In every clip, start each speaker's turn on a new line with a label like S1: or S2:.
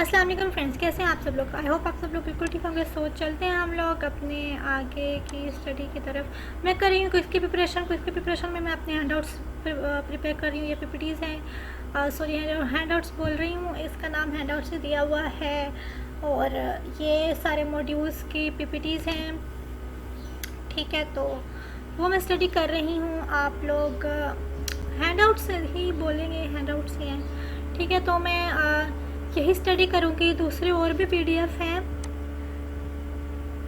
S1: अस्सलाम वालेकुम फ्रेंड्स, कैसे हैं आप सब लोग। आई होप आप सब लोग बिल्कुल ठीक होंगे। सो चलते हैं हम लोग अपने आगे की स्टडी की तरफ। मैं कर रही हूँ क्विज़ की प्रिपरेशन में मैं अपने हैंडआउट्स प्रिपेयर कर रही हूँ। ये पीपीटीज़ हैं, सॉरी हैंडआउट्स बोल रही हूँ, इसका नाम हैंडआउट्स से दिया हुआ है। और ये सारे मॉड्यूल्स की पीपीटीज़ हैं, ठीक है। तो वो मैं स्टडी कर रही हूँ। आप लोग हैंडआउट से ही बोलेंगे, हैंडआउट्स ही हैं, ठीक है। तो मैं यही स्टडी करूँगी। दूसरे और भी पीडीएफ हैं,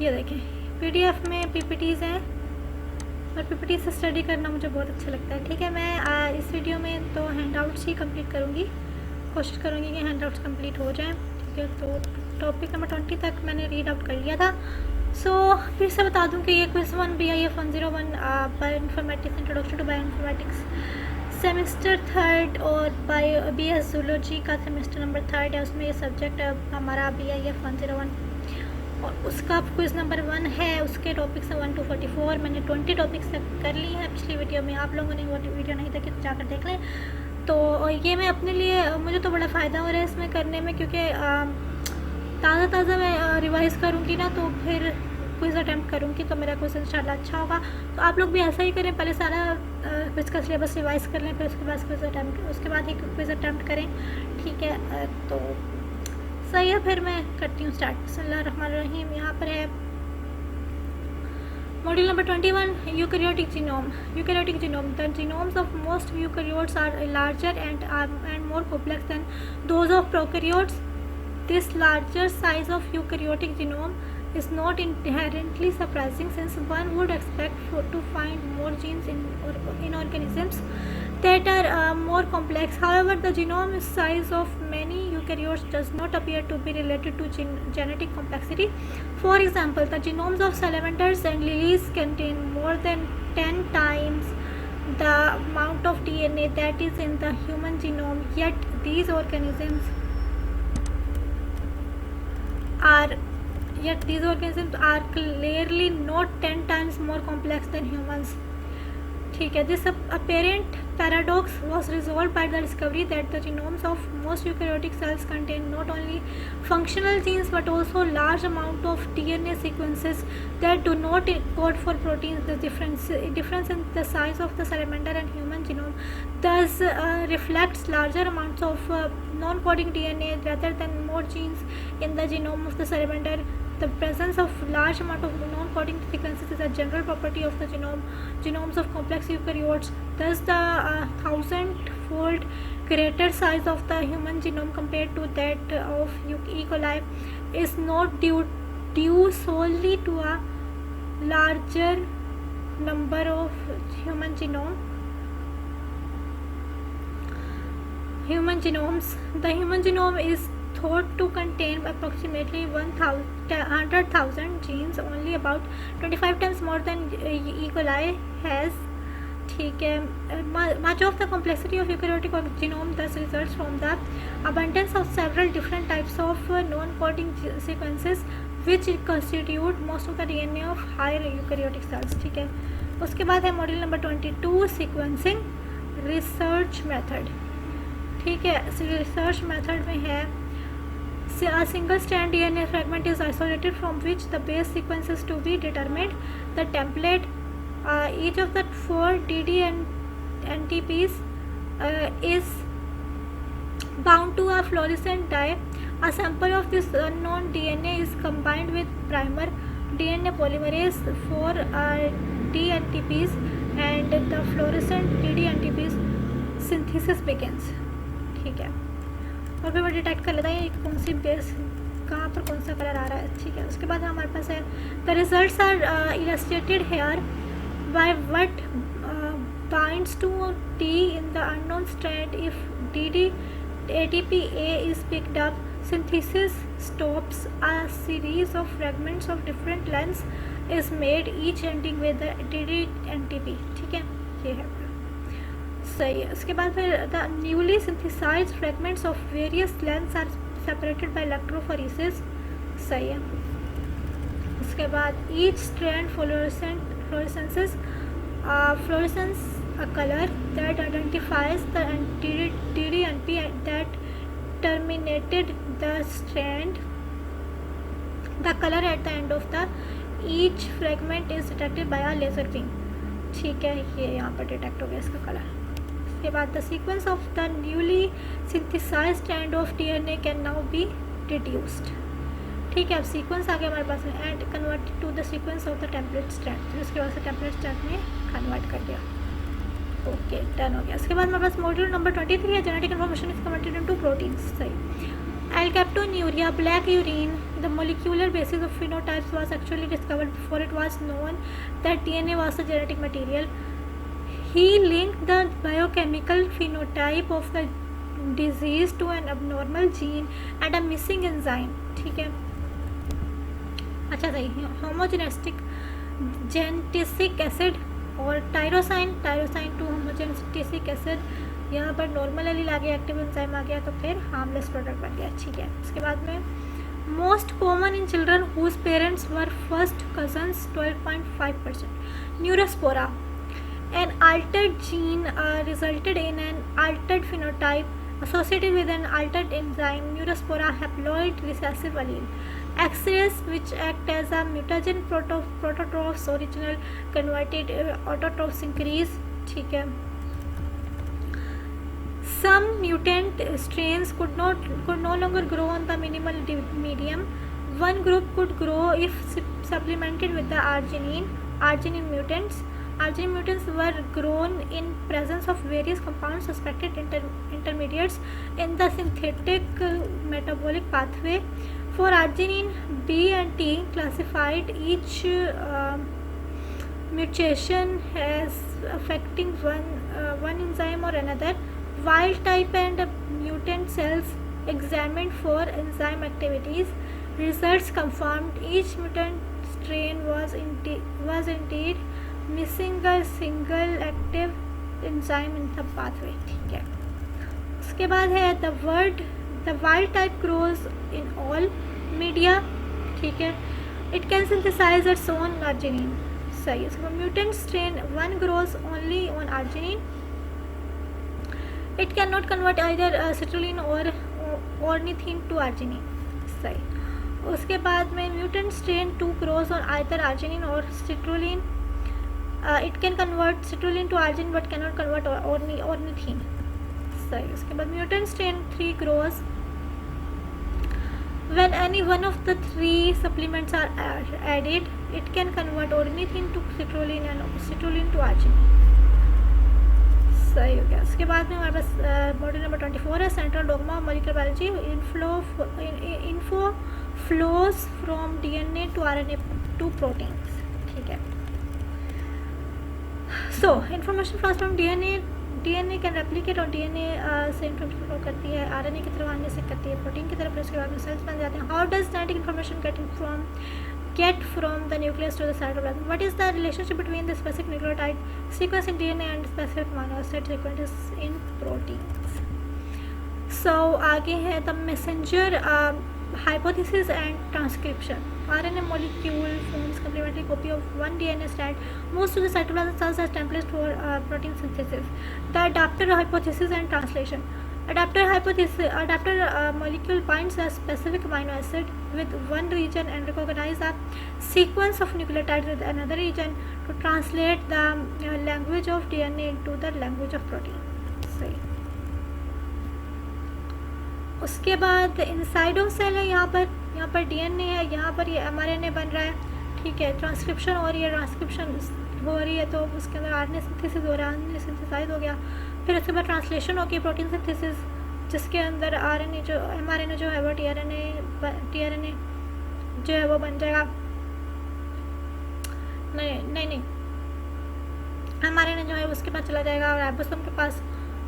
S1: ये देखें, पीडीएफ में पीपीटीज़ हैं और पीपीटी से स्टडी करना मुझे बहुत अच्छा लगता है, ठीक है। मैं इस वीडियो में तो हैंडआउट्स ही कंप्लीट करूँगी, कोशिश करूँगी कि हैंडआउट्स कंप्लीट हो जाएं, ठीक है। तो टॉपिक नंबर 20 तक मैंने रीड आउट कर लिया था। सो फिर से बता दूं कि ये quiz 1 BIF 101 bioinformatics, introduction to bioinformatics semester 3 और BS जूलॉजी का सेमेस्टर नंबर 3 है। उसमें ये सब्जेक्ट हमारा BIF 101 और उसका क्विज़ नंबर 1 है। उसके टॉपिक्स हैं 1 to 44। मैंने 20 टॉपिक्स कर ली हैं पिछली वीडियो में। आप लोगों ने वो वीडियो नहीं देखी तो जाकर देख लें। तो ये मैं अपने लिए, मुझे तो बड़ा फ़ायदा हो रहा है इसमें करने में, क्योंकि ताज़ा मैं रिवाइज़ करूँगी ना, तो फिर क्विज़ अटैम्प्ट करूँगी तो मेरा क्विज़ इंशाल्लाह अच्छा होगा। तो आप लोग भी ऐसा ही करें, पहले सारा क्विज़ का सिलेबस रिवाइज़ कर लें, फिर उसके बाद ही क्विज़ अटैम्प्ट करें, ठीक है। तो सही है, फिर मैं करती हूँ स्टार्ट। बिस्मिल्लाहिर्रहमानिर्रहीम। यहाँ पर है module number 21, eukaryotic genome. Eukaryotic genome, the genomes of most eukaryotes are larger and more complex than those of prokaryotes. This larger size of eukaryotic genome is not inherently surprising, since one would expect to find more genes in organisms that are more complex. However, the genome size of many eukaryotes does not appear to be related to genetic complexity. For example, the genomes of salamanders and lilies contain more than 10 times the amount of DNA that is in the human genome, yet these organisms are clearly not 10 times more complex than humans, ठीक है। This apparent paradox was resolved by the discovery that the genomes of most eukaryotic cells contain not only functional genes but also large amount of DNA sequences that do not code for proteins. The difference in the size of the salamander and human genome thus reflects larger amounts of non-coding DNA rather than more genes in the genome of the salamander. The presence of large amount of non-coding sequences is a general property of the genomes of complex eukaryotes. Thus, the 1,000-fold greater size of the human genome compared to that of E. coli is not due solely to a larger number of human genomes. The human genome is thought to contain approximately 100,000 genes, only about 25 times more than E. coli has, ठीक है। Much of the complexity of eukaryotic genome thus results from the abundance of several different types of non-coding sequences which constitute most of the DNA of higher eukaryotic cells, ठीक है। उसके बाद है module number 22, sequencing research method, ठीक है। Research method में है a single strand DNA fragment is isolated from which the base sequence is to be determined. The template, each of the 4 DD and NTPs is bound to a fluorescent dye. A sample of this unknown DNA is combined with primer DNA polymerase for DNTPs, and the fluorescent DDNTPs synthesis begins, ठीक है। और फिर वो detect कर लेता है कौन सी base कहाँ पर कौन सा कलर आ रहा है, ठीक है। उसके बाद हमारे पास है the results are illustrated here by what binds to T in the unknown strand. If DD ATP A is picked up, synthesis stops. A series of fragments of different lengths is made, each ending with the DD NTP, ठीक है। ये है सही है। उसके बाद फिर the newly synthesised fragments of various lengths are separated by electrophoresis, सही है। उसके बाद each strand fluorescence a color that identifies the DDNP that terminated the strand, the color at the end of the each fragment is detected by a laser beam. ठीक है, ये यहाँ पर detect हो गया इसका कलर. उसके बाद the sequence of the newly synthesized strand of DNA can now be reduced. ठीक है, अब सीक्वेंस आ गया हमारे पास में and convert to the sequence of the template strand. फिर उसके बाद से टेम्पलेट स्ट्रैंड में कन्वर्ट कर दिया. ओके, डन हो गया. उसके बाद हमारे पास मॉड्यूल नंबर 23 है. Genetic information is converted into proteins. सही. Alkaptonuria, black urine, the molecular basis of phenotypes was actually discovered before it was known that DNA was the genetic material. He linked the biochemical phenotype of the disease to an abnormal gene and a missing enzyme. ठीक है, अच्छा सही. होमोजेनेस्टिक genetic acid और टायरोसाइन to होमोजेनेटिक acid, यहाँ पर normally आ गया, active enzyme आ गया, तो फिर हार्मलेस प्रोडक्ट बन गया. ठीक है. उसके बाद में most common in children whose parents were first cousins 12.5%. Neurospora, an altered gene resulted in an altered phenotype associated with an altered enzyme, Neurospora haploid recessive allele. X-rays which act as a mutagen prototrophs original converted autotrophs increase. ठीक है. Some mutant strains could no longer grow on the minimal medium. One group could grow if supplemented with the arginine mutants. Arginine mutants were grown in presence of various compounds suspected intermediates in the synthetic metabolic pathway. For arginine B and T classified, each mutation has affecting one enzyme or another. Wild type and mutant cells examined for enzyme activities. Results confirmed each mutant strain was indeed missing a single active enzyme in the pathway. ठीक है. उसके बाद है the wild type grows in all media. ठीक है. It can synthesize its own arginine. सही. उसके बाद mutant strain 1 grows only on arginine. It cannot convert either citrulline or ornithine to arginine. सही. उसके बाद में mutant strain 2 grows on either arginine or citrulline. It can convert citrulline to arginine but cannot convert ornithine. सही. उसके बाद mutant strain 3 grows when any one of the 3 supplements are added. It can convert ornithine to citrulline and citrulline to arginine. सही हो गया. उसके बाद में हमारे पास मॉड्यूल नंबर 24 है. Central dogma of molecular biology. Info flows from DNA to RNA to proteins. ठीक है. So information flows from DNA can replicate और DNA से information flow करती है, RNA की तरफ आने से करती है प्रोटीन की तरफ, फिर उसके बाद में सेल्स बन जाते हैं. How does genetic information get from the nucleus to the cytoplasm? What is the relationship between the specific nucleotide sequence in DNA and specific amino acid sequences in proteins? So आगे है the messenger hypothesis and transcription. RNA molecule forms complementary copy of one DNA strand, moves to the cytoplasm cells as templates for protein synthesis. The adapter hypothesis and translation. Adapter molecule binds a specific amino acid with one region and recognize a sequence of nucleotides with another region to translate the language of DNA into the language of protein. सही. उसके बाद inside of cell है. यहाँ पर DNA है, यहाँ पर ये mRNA बन रहा है. ठीक है. ट्रांसक्रिप्शन हो रही है, ट्रांसक्रिप्शन हो रही है तो उसके अंदर RNA सिंथेसिस हो रहा है, RNA सिंथेसाइज हो गया. फिर उसके बाद ट्रांसलेशन होगी प्रोटीन सिंथेसिस, जिसके अंदर RNA जो mRNA जो है वो tRNA जो है वो बन जाएगा. नहीं mRNA जो है उसके पास चला जाएगा राइबोसोम के पास,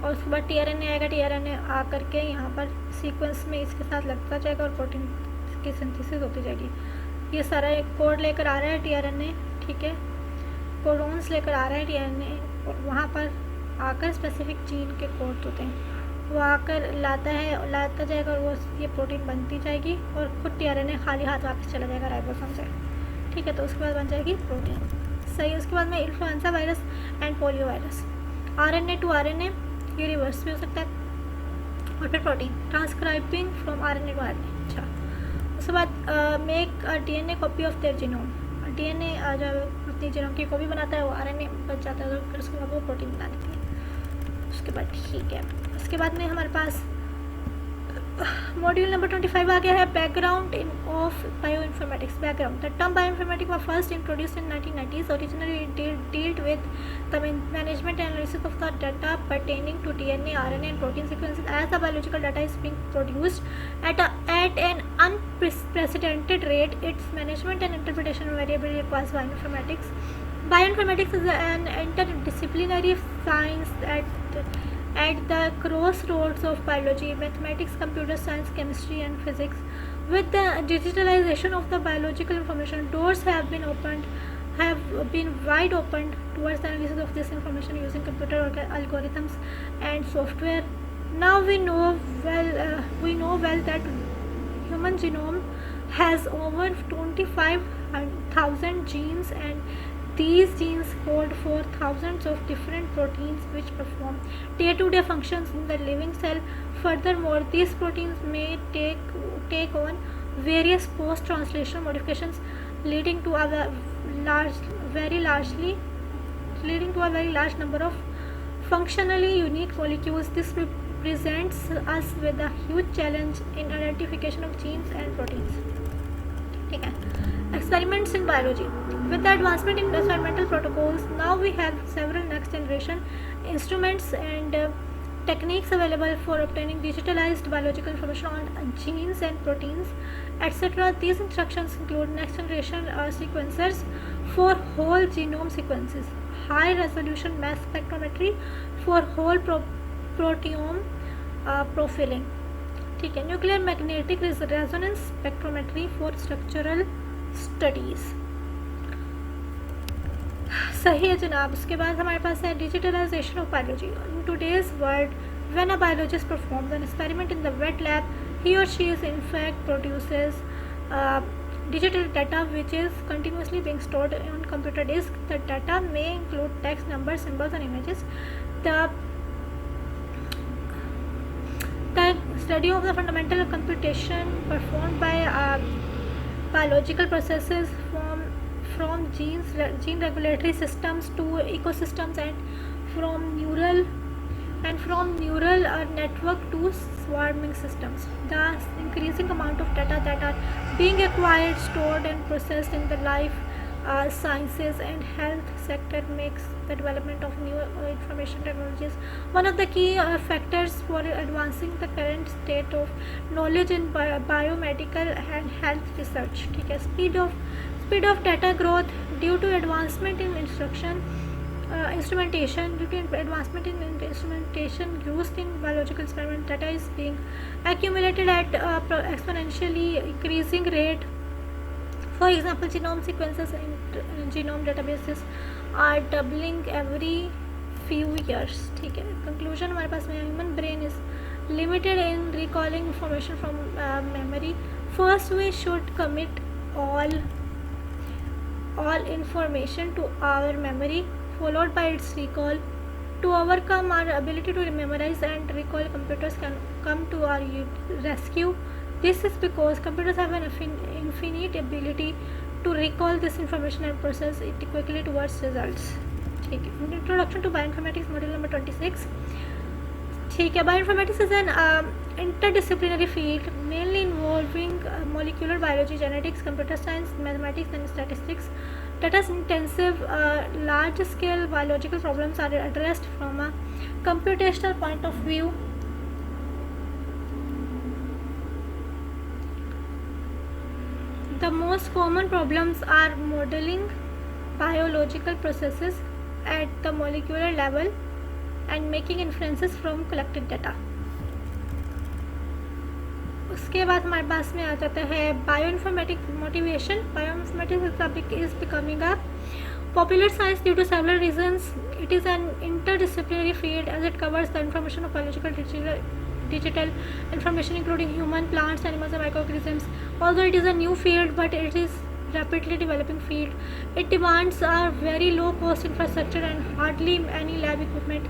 S1: और उसके बाद tRNA आएगा. tRNA आ करके यहाँ पर सीक्वेंस में इसके साथ लगता जाएगा और प्रोटीन की सिंथेसिस होती जाएगी. ये सारा एक कोड लेकर आ रहा है tRNA. ठीक है. कोडोन्स लेकर आ रहा है tRNA, और वहाँ पर आकर स्पेसिफिक जीन के कोड होते हैं, वो आकर लाता जाएगा और वो ये प्रोटीन बनती जाएगी, और खुद tRNA खाली हाथ वापस चला जाएगा राइबोसोम से. ठीक है. तो उसके बाद बन जाएगी प्रोटीन. सही. उसके बाद में influenza virus and polio virus. RNA to RNA ये रिवर्स भी हो सकता है. और फिर protein transcribing from RNA to RNA. अच्छा, उसके बाद make a DNA copy of their genome. DNA जब अपनी जीनोम की कॉपी बनाता है वो RNA बच जाता है, तो फिर उसके बाद वो प्रोटीन बना देती है। उसके बाद ठीक है, उसके बाद में हमारे पास मॉड्यूल नंबर 25 आ गया है, background in of bioinformatics. Background, the term bioinformatics was first introduced in 1990s. Originally it dealt with the management and analysis of the data pertaining to DNA, RNA and protein sequences. As the biological data is being produced at an unprecedented rate, its management and interpretation variably requires bioinformatics. Bioinformatics is an interdisciplinary science at the crossroads of biology, mathematics, computer science, chemistry and physics. With the digitalization of the biological information, doors have been wide opened towards the analysis of this information using computer algorithms and software. Now we know well that human genome has over 25,000 genes, and these genes code for thousands of different proteins which perform day-to-day functions in the living cell. Furthermore, these proteins may take on various post-translational modifications, leading to a very large number of functionally unique molecules. This presents us with a huge challenge in identification of genes and proteins. ठीक है, experiments in biology. With the advancement in experimental protocols, now we have several next generation instruments and techniques available for obtaining digitalized biological information on genes and proteins, etc. These instructions include next generation sequencers for whole genome sequences, high resolution mass spectrometry for whole proteome profiling, ठीक है, nuclear magnetic resonance spectrometry for structural studies. सही है जनाब। उसके बाद हमारे पास है digitalisation of biology. In today's world, when a biologist performs an experiment in the wet lab, he or she is in fact produces digital data which is continuously being stored on computer disk. The data may include text, numbers, symbols and images. The study of the fundamental computation performed by biological processes from gene regulatory systems to ecosystems and from neural network to swarming systems. The increasing amount of data that are being acquired, stored and processed in the life sciences and health sector makes the development of new information technologies one of the key factors for advancing the current state of knowledge in biomedical and health research. ठीक है, speed of data growth due to advancement in instrumentation used in biological experiment. Data is being accumulated at exponentially increasing rate. For example, genome sequences in genome databases are doubling every few years. ठीक है, conclusion हमारे पास में human brain is limited in recalling information from memory. First, we should commit all information to our memory, followed by its recall. To overcome our ability to memorize and recall, computers can come to our rescue. This is because computers have an infinite ability to recall this information and process it quickly towards results. ठीक है, introduction to bioinformatics module number 26. ठीक है, bioinformatics is an interdisciplinary field mainly involving molecular biology, genetics, computer science, mathematics and statistics. Data intensive large scale biological problems are addressed from a computational point of view. The most common problems are modeling biological processes at the molecular level and making inferences from collected data. उसके बाद हमारे पास में आ जाता है bioinformatics motivation. Bioinformatics is becoming a popular science due to several reasons. It is an interdisciplinary field as it covers the information of biological digital information including human, plants, animals and microorganisms. Although it is a new field, but it is rapidly developing field. It demands a very low cost infrastructure and hardly any lab equipment.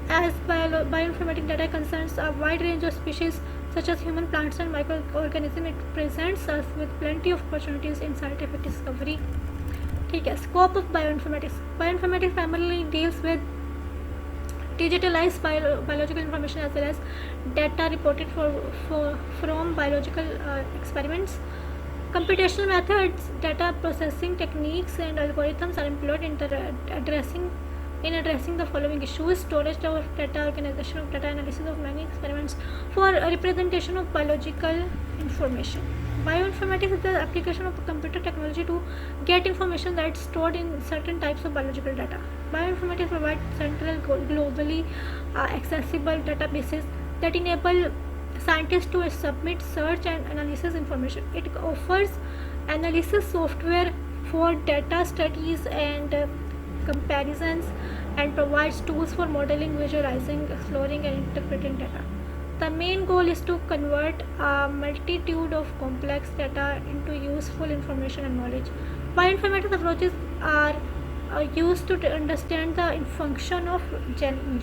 S1: As bioinformatics data concerns a wide range of species such as human, plants, and microorganisms. It presents us with plenty of opportunities in scientific discovery. ठीक है, scope of bioinformatics. Bioinformatics primarily deals with digitalized biological information as well as data reported from biological experiments. Computational methods, data processing techniques, and algorithms are employed in addressing the following issues: storage of data, organization of data, analysis of many experiments for representation of biological information. Bioinformatics is the application of computer technology to get information that's stored in certain types of biological data. Bioinformatics provides central, globally accessible databases that enable scientists to submit, search, and analysis information. It offers analysis software for data studies and comparisons, and provides tools for modeling, visualizing, exploring, and interpreting data. The main goal is to convert a multitude of complex data into useful information and knowledge. Bioinformatics approaches are used to understand the function of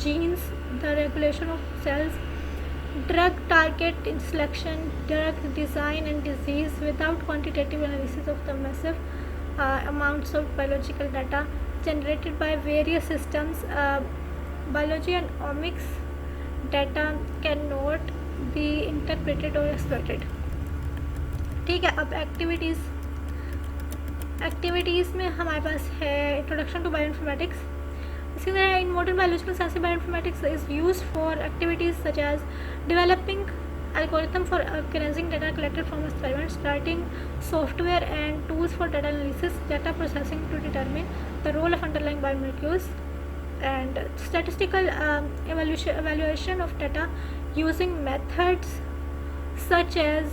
S1: genes, the regulation of cells, drug target selection, drug design, and disease without quantitative analysis of the massive amounts of biological data generated by various systems. Biology and omics data cannot be interpreted or exploited. ठीक है, अब activities में हमारे पास है introduction to bioinformatics. इसके अंदर in modern biological science bioinformatics is use for activities such as developing algorithm for organizing data collected from experiments, writing software and tools for data analysis, data processing to determine the role of underlying biomolecules, and statistical evaluation of data using methods such as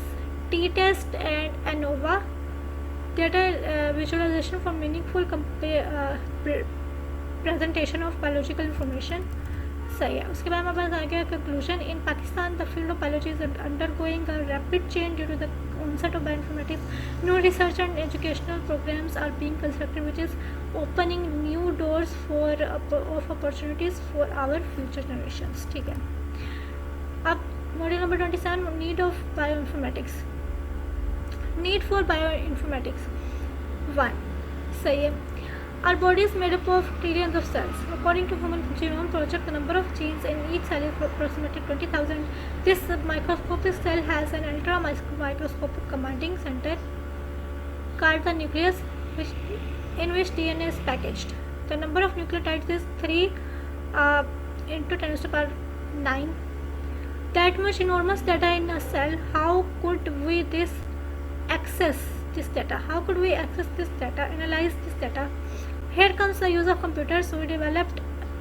S1: t-test and ANOVA, data visualization for meaningful presentation of biological information. सही है. उसके बाद हमारे पास आ गया conclusion. In Pakistan the field of biology is undergoing a rapid change due to the onset of bioinformatics. New research and educational programs are being constructed which is opening new doors of opportunities for our future generations. ठीक है. अब module number 27, need of bioinformatics. Need for bioinformatics 1. सही है. Our body is made up of trillions of cells. According to Human Genome Project, the number of genes in each cell is approximately 20,000. This microscopic cell has an ultra microscopic commanding center called the nucleus, in which DNA is packaged. The number of nucleotides is 3 into 10 to the power 9. That much enormous data in a cell. How could we access this data? How could we access this data, analyze this data? Here comes the use of computers. We developed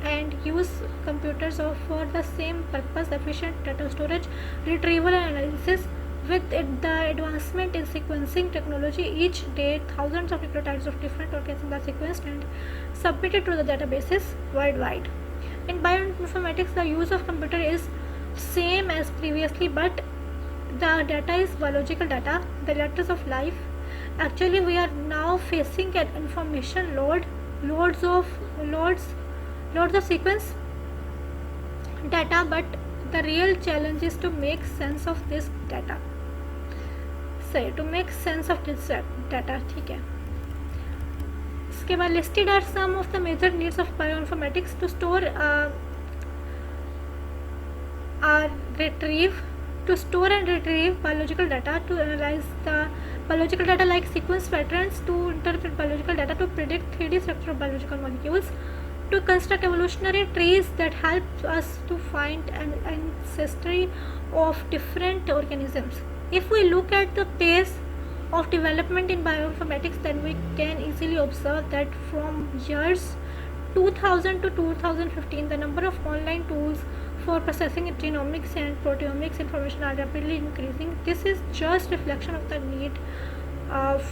S1: and use computers for the same purpose: efficient data storage, retrieval, and analysis. With the advancement in sequencing technology, each day thousands of nucleotides of different organisms are sequenced and submitted to the databases worldwide. In bioinformatics, the use of computer is same as previously, but the data is biological data, the letters of life. Actually, we are now facing an information loads of sequence data, but the real challenge is to make sense of this data. To make sense of this data. ठीक है. इसके बाद listed are some of the major needs of bioinformatics: to store and retrieve biological data, to analyze the biological data like sequence patterns, to interpret biological data, to predict 3D structure of biological molecules, to construct evolutionary trees that help us to find an ancestry of different organisms. If we look at the pace of development in bioinformatics, then we can easily observe that from years 2000 to 2015, the number of online tools for processing genomics and proteomics information are rapidly increasing. This is just reflection of the need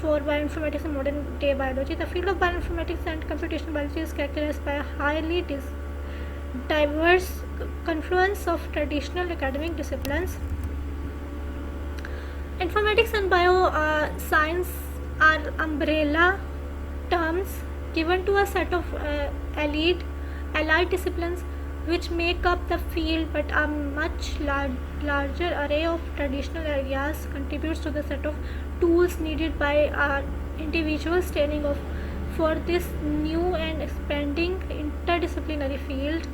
S1: for bioinformatics in modern day biology. The field of bioinformatics and computational biology is characterized by a highly diverse confluence of traditional academic disciplines. Informatics and bioscience are umbrella terms given to a set of allied disciplines which make up the field, but a much larger array of traditional areas contributes to the set of tools needed by our individuals training of for this new and expanding interdisciplinary field.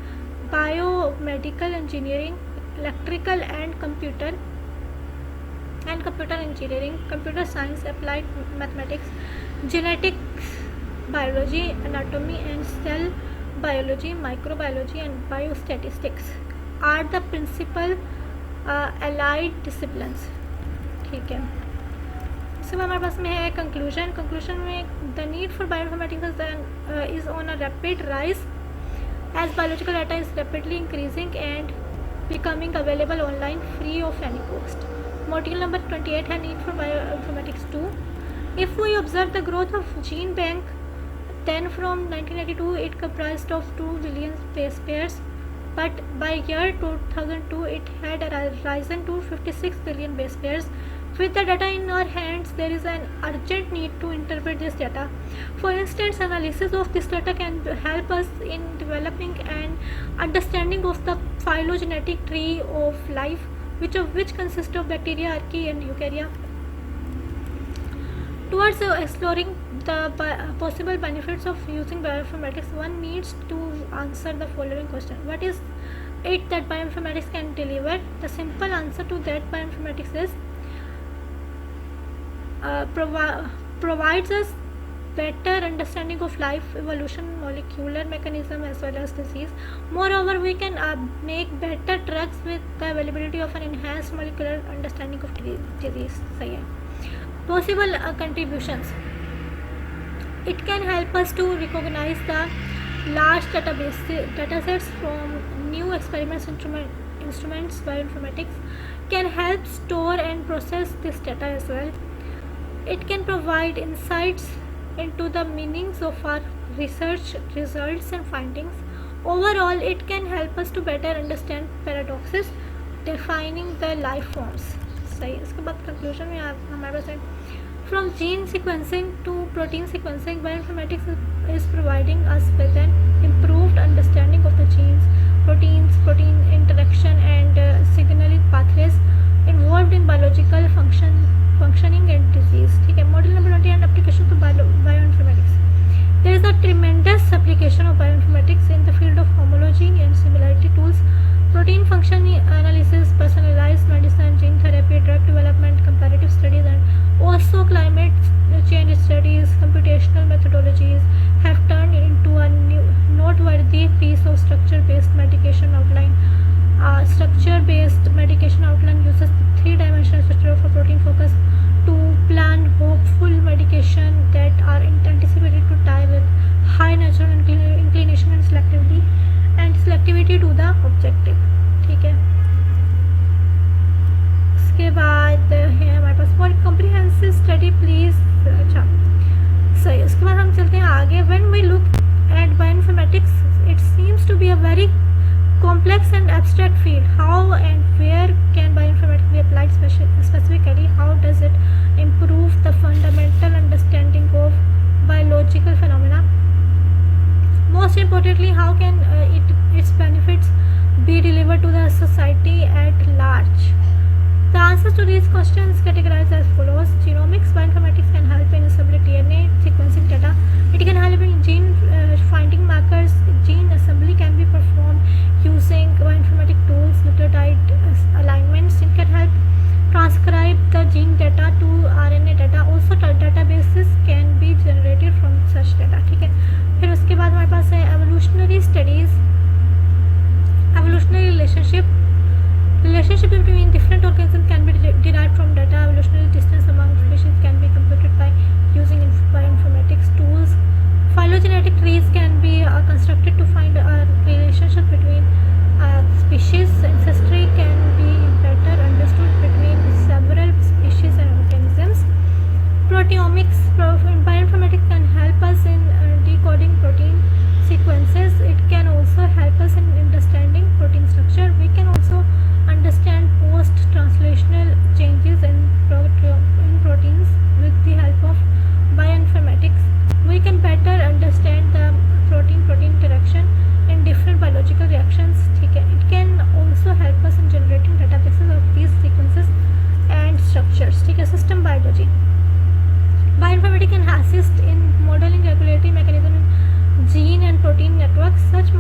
S1: Biomedical engineering, electrical and computer engineering, computer science, applied mathematics, genetics, biology, anatomy and cell biology, microbiology and biostatistics are the principal allied disciplines. ठीक है, इसके बाद हमारे पास में है conclusion में the need for bioinformatics is on a rapid rise as biological data is rapidly increasing and becoming available online free of any cost. Module number 28 है need for bioinformatics 2. If we observe the growth of gene bank, then from 1982 it comprised of 2 billion base pairs, but by year 2002 it had risen to 56 billion base pairs. With the data in our hands, there is an urgent need to interpret this data. For instance, analysis of this data can help us in developing an understanding of the phylogenetic tree of life, which consists of bacteria, archaea, and eukarya. Towards exploring the possible benefits of using bioinformatics, one needs to answer the following question: what is it that bioinformatics can deliver? The simple answer to that: bioinformatics is provides us better understanding of life, evolution, molecular mechanism as well as disease. Moreover, we can make better drugs with the availability of an enhanced molecular understanding of disease. सही है. Possible contributions. It can help us to recognize the large datasets from new experiments instruments. Bioinformatics can help store and process this data as well. It can provide insights into the meanings of our research results and findings. Overall, it can help us to better understand paradoxes defining the life forms. सही. इसके बाद conclusion में हमारे पास है from gene sequencing to protein sequencing, bioinformatics is providing us with an improved understanding of the genes, protein interaction and signaling pathways involved in biological functioning and disease. ठीक है. Module number 20 and application to bioinformatics. There is a tremendous application of bioinformatics in the field of homology and similarity tools, protein function analysis, personalized medicine, gene therapy, drug development, comparative studies, and also climate change studies. Computational methodologies have turned into a new noteworthy piece of structure-based medication outline. Structure-based medication outline uses the three-dimensional structure of a protein focus to plan hopeful medication that are anticipated to tie with high natural inclination and selectivity to the objective. ठीक है. इसके बाद है हमारे पास for comprehensive study please. अच्छा सही. उसके बाद हम चलते हैं आगे. When we look at bioinformatics, it seems to be a very complex and abstract field. How and where can bioinformatics be applied specifically? How does it improve the fundamental understanding of biological phenomena? Most importantly, how can its benefits be delivered to the society at large? The answers to these questions categorized as follows. Genomics. Bioinformatics can help in assembling DNA sequencing data. It can help in gene finding markers. Gene assembly can be performed using bioinformatic tools. Nucleotide alignments. It can help transcribe the gene data to RNA data. Also, databases can be generated from such data. ठीक है. फिर उसके बाद हमारे पास है evolutionary studies. Evolutionary relationship between different organisms can be derived from data. Evolutionary distance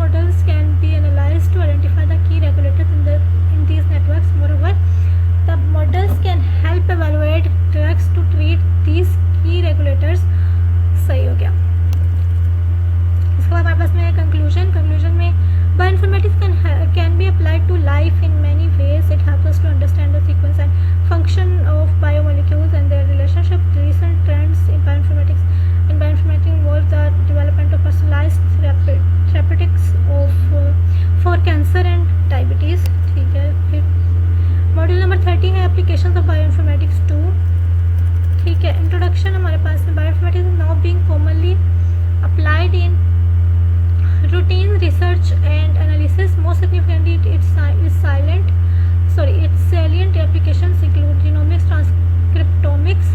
S1: models can be analyzed to identify the key regulators in these networks. Moreover, the models can help evaluate drugs to treat these key regulators. सही हो गया. इसके बाद हमारे पास में conclusion में bioinformatics can be applied to life in many ways. It helps us to understand the sequence and function of biomolecules and their relationship. Recent trends in bioinformatics involve the development of personalized therapeutics for cancer and diabetes. ठीक है. फिर module number 30 है applications of bioinformatics 2. ठीक है. Introduction हमारे पास में bioinformatics is now being commonly applied in routine research and analysis. Most significantly, its salient applications include genomics, transcriptomics,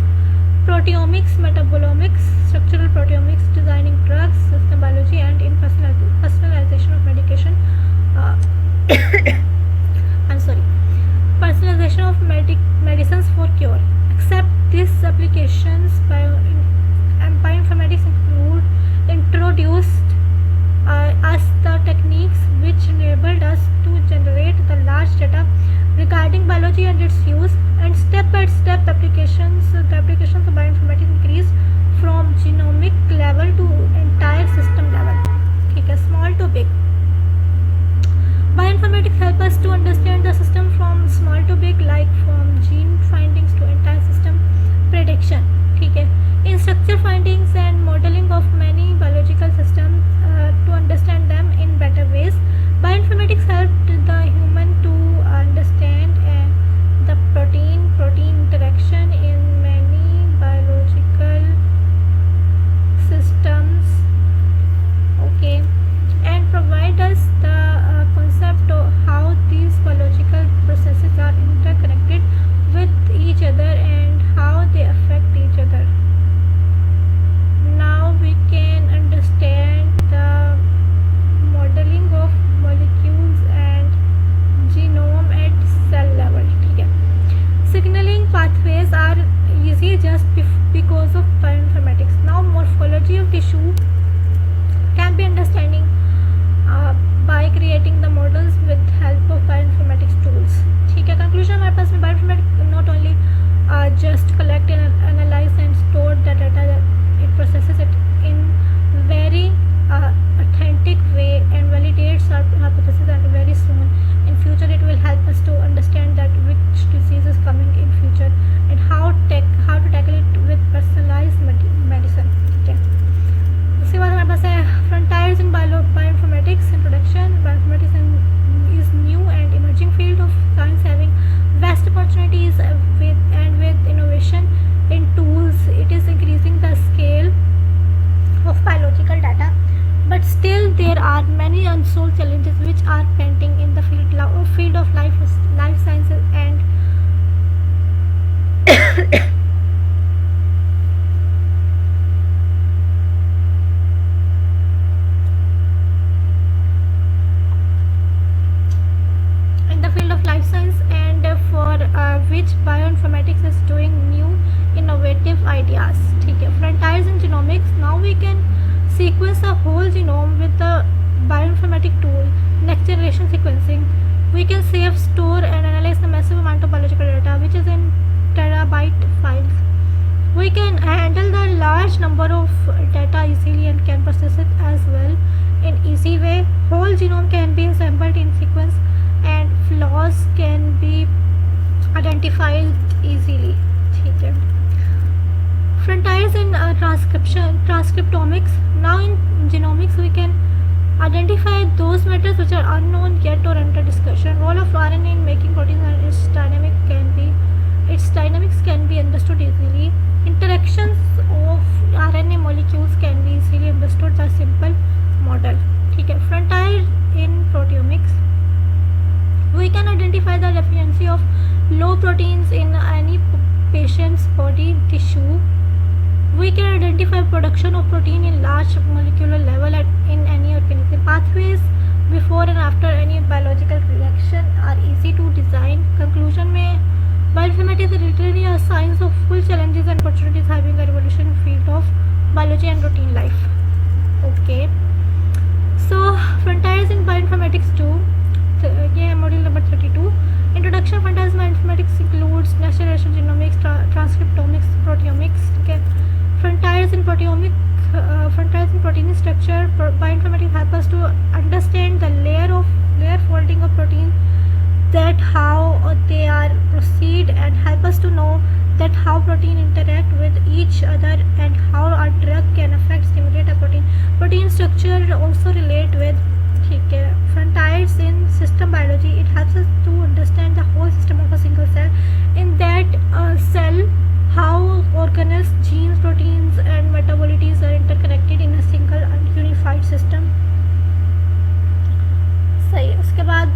S1: proteomics, metabolomics, structural proteomics, designing drugs, system biology, and in personalization of medication. Personalization of medicines for cure. Except these applications, bioinformatics introduced us the techniques which enabled us to generate the large data regarding biology and its use, and step-by-step the applications of bioinformatics increased from genomic level to entire system level. ठीक है. Small to big. Bioinformatics help us to understand the system from small to big, like from gene findings to entire system prediction. ठीक है. In structure findings and modeling of many biological systems to understand them in better ways. Bioinformatics helped the human to understand the protein interaction in many biological systems. Okay, and provide us the concept of how these biological processes are interconnected with each other and how they affect each other. Now we can understand the modeling of molecules and genome at cell level. ठीक है. Signaling pathways are easy just because of bioinformatics. Now morphology of tissue can be understanding by creating the models with help of bioinformatics tools. ठीक है. Conclusion हमारे पास में bioinformatics not only just collect and analyze and store the data, it processes it in very authentic way and validates our hypothesis, and very soon in future it will help us to understand that which disease is coming in future and how to tackle it with personalized medicine. ठीक है. उसके बाद हमारे पास है frontiers in bioinformatics. Introduction. Bioinformatics is new and emerging field of science having vast opportunities with innovation in tools. It is increasing the scale of biological data, but still there are many unsolved challenges which are pending in the field of life sciences and for which bioinformatics is doing new innovative ideas. ठीक है. Frontiers in genomics. Now we can sequence a whole genome with the bioinformatic tool, next generation sequencing. We can save, store and analyze the massive amount of biological data which is in terabyte files. We can handle the large number of data easily and can process it as well in easy way. Whole genome can be assembled in sequence and flaws can be identified easily. ठीक है. Frontiers in transcriptomics. Now in genomics we can identify those matters which are unknown yet or under discussion. Role of RNA in making proteins and its dynamics can be understood easily. Interactions of RNA molecules can be easily understood by simple model. ठीक है. Frontier in proteomics. We can identify the deficiency of low proteins in any patient's body tissue. We can identify production of protein in large molecular level in any organism. Pathways before and after any biological reaction are easy to design. Conclusion में bioinformatics is literally a science of full challenges and opportunities, having a revolutionary field of biology and routine life. Okay. So frontiers proteomic frontiers in protein structure. Bioinformatics help us to understand the layer folding of protein, that how they are proceed, and help us to know that how protein interact with each other and how a drug can affect stimulate a protein structure also relate with frontiers in system biology. It helps us to understand the whole system of a single cell. In that cell, how organelles, genes, proteins and metabolites are interconnected in a single and unified system. सही. उसके बाद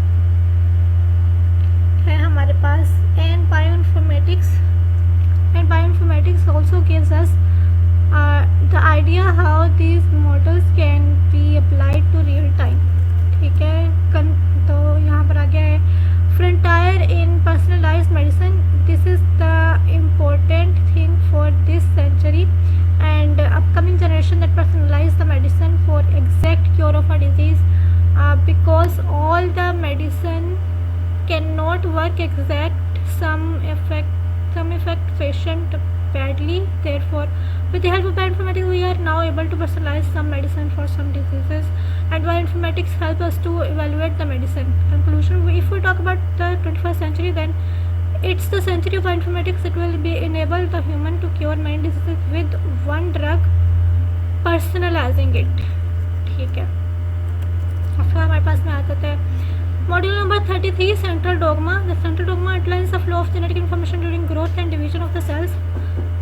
S1: है हमारे पास and bioinformatics also gives us the idea how these models can be applied to real time. ठीक है. तो यहाँ पर आ गया है frontier in personalized medicine. This is the important thing for this century and upcoming generation, that personalize the medicine for exact cure of a disease, because all the medicine cannot work exact. Some affect patient badly. Therefore, with the help of bioinformatics, we are now able to personalize some medicine for some diseases, and bioinformatics help us to evaluate the medicine. Conclusion: if we talk about the 21st century, then it's the century of bioinformatics. It will be enable the human to cure many diseases with one drug, personalizing it. ठीक है. फिर हमारे पास में आ जाता है Module number 33, central dogma. The central dogma outlines the flow of genetic information during growth and division of the cells.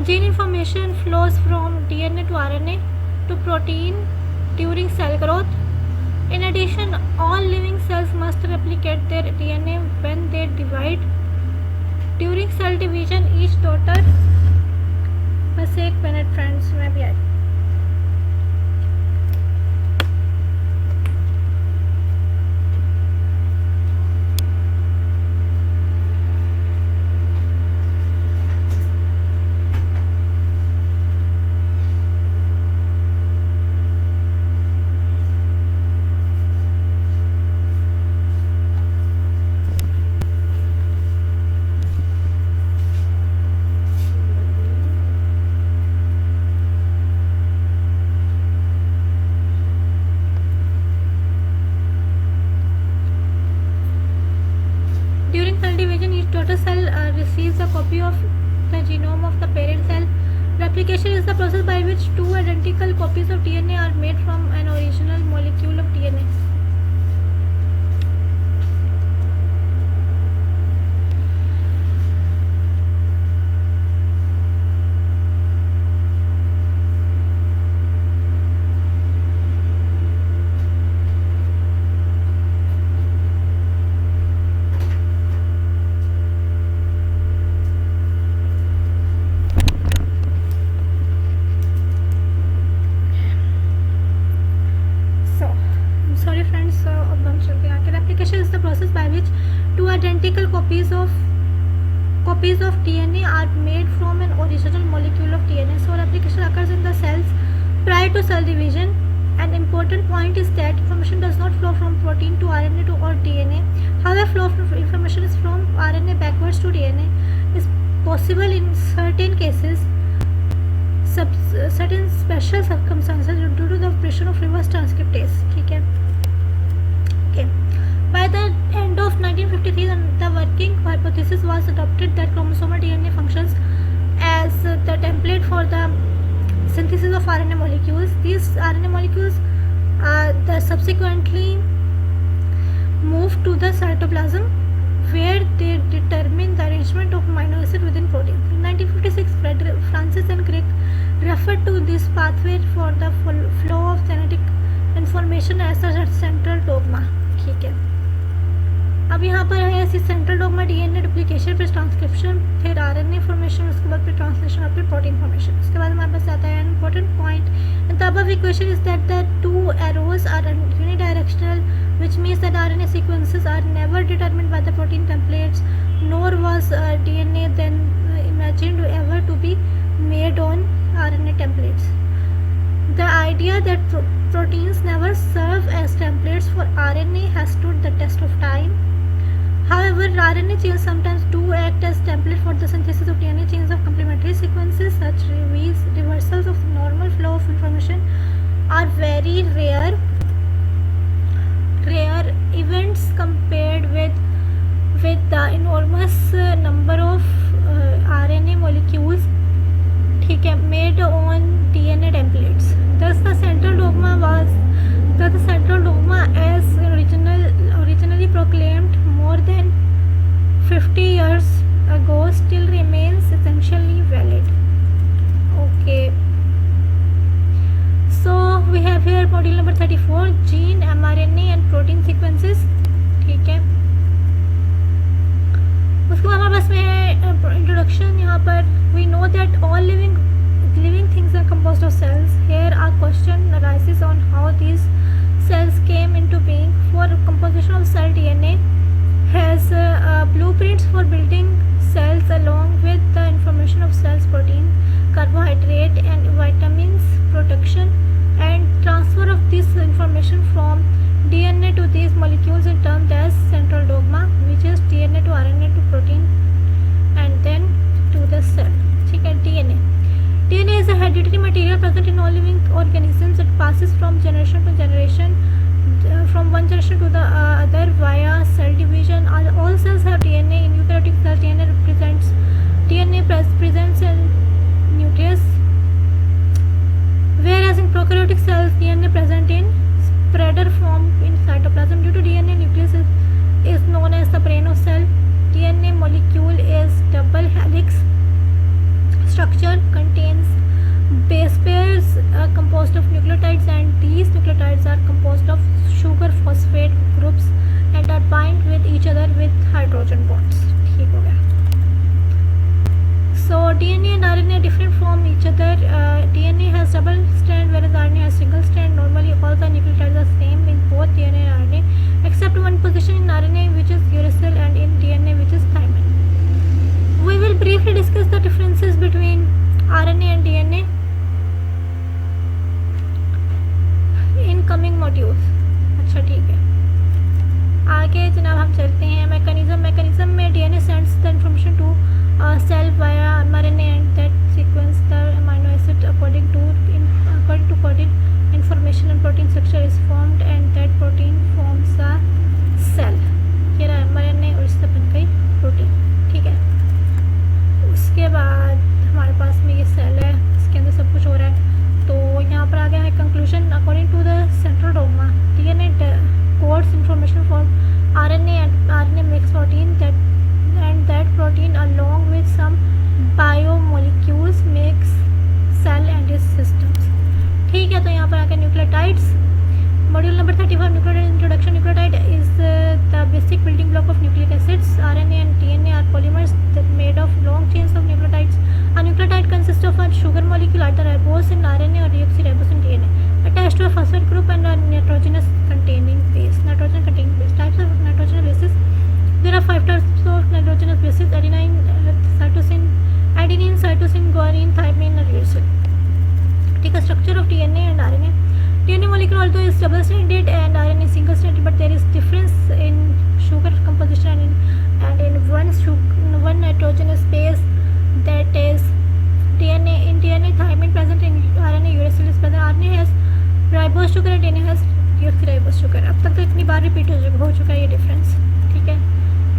S1: Gene information flows from DNA to RNA to protein during cell growth. In addition, all living cells must replicate their DNA when they divide. During cell division, each daughter. बस एक minute friends, मैं भी आई. Receives a copy of the genome of the parent cell. Replication is the process by which two identical copies of DNA are made from an original molecule of DNA. Replication is the process by which two identical copies of DNA are made from an original molecule of DNA. So replication occurs in the cells prior to cell division. An important point is that information does not flow from protein to RNA to or DNA. However, flow of information is from RNA backwards to DNA is possible in certain cases, certain special circumstances due to the operation of reverse transcriptase. ठीक है. Okay. By the end of 1953, the working hypothesis was adopted that chromosomal DNA functions as the template for the synthesis of RNA molecules. These RNA molecules subsequently move to the cytoplasm, where they determine the arrangement of amino acid within protein. In 1956, Francis and Crick referred to this pathway for the flow of genetic information as a central dogma. ठीक है. अब यहाँ पर है ऐसी central dogma DNA duplication, फिर transcription, फिर RNA formation, उसके बाद फिर ट्रांसलेशन और फिर प्रोटीन फॉर्मेशन. उसके बाद हमारे पास आता है important point. The above equation is that the two arrows are unidirectional, which means that RNA sequences are never determined by the protein templates, nor was DNA then imagined ever to be made on RNA templates. The idea that proteins never serve as templates for RNA has stood the test of time. However, RNA chains sometimes do act as template for the synthesis of DNA chains of complementary sequences. Such reversals of the normal flow 50 years ago still remains essentially valid. Okay, so we have here module number 34, gene, mRNA and protein sequences. ठीक है, उसके बाद हमारे पास में है introduction. यहाँ पर we know that all living things are composed of cells. Here our question arises on how these cells came into being. For composition of cell, DNA has blueprints for building cells along with the information of cells, protein, carbohydrate and vitamins, production and transfer of this information from DNA to these molecules is termed as central dogma, which is DNA to RNA to protein and then to the cell. ठीक है, DNA is a hereditary material present in all living organisms. It passes from generation to generation, from one generation to the other via cell division. All cells have DNA. In eukaryotic cells, DNA presents in nucleus, whereas in prokaryotic cells, DNA present in spreader form in cytoplasm. Due to DNA, nucleus is known as the brain of cell. DNA molecule is double helix structure, contains base pairs composed of nucleotides, and these nucleotides are composed of sugar phosphate groups and are bind with each other with hydrogen bonds. ठीक हो गया. So DNA and RNA are different from each other. DNA has double strand whereas RNA has single strand. Normally all the nucleotides are same in both DNA and RNA except one position in RNA which is uracil and in DNA which is thymine. We will briefly discuss the differences between RNA and DNA in coming modules. अच्छा ठीक है, आगे जनाब हम चलते हैं. Mechanism में DNA sends the information to cell via mRNA and that sequence the amino acid according to coded information and protein structure is formed and that protein forms a cell. ये रहा mRNA और इससे बन गई protein. ठीक है, उसके बाद हमारे पास में ये सेल है, इसके अंदर सब कुछ हो रहा है. तो यहाँ पर आ गया है conclusion. According to the central dogma, DNA codes information for RNA and RNA makes protein that protein along with some biomolecules makes cell and its systems. ठीक है, तो यहाँ पर आ गया nucleotides. Module number 35, nucleotide introduction. Nucleotide is the basic building block of nucleic acids. RNA and DNA are polymers that made of long chains of nucleotides. A nucleotide consists of a sugar molecule, either ribose in RNA or deoxyribose in DNA, attached to a phosphate group and a nitrogen containing base. Types of nitrogenous bases. There are 5 types of nitrogenous bases: adenine, cytosine, guanine, thymine, and uracil. Take a structure of DNA and RNA. DNA molecule although is double stranded and RNA is single stranded, but there is difference in sugar composition and in one nitrogenous base, that is DNA. In DNA, thymine present, in RNA uracil is present. RNA has ribose sugar and DNA has deoxyribose sugar. अब तक तो इतनी बार repeat हो चुका है ये difference. ठीक है,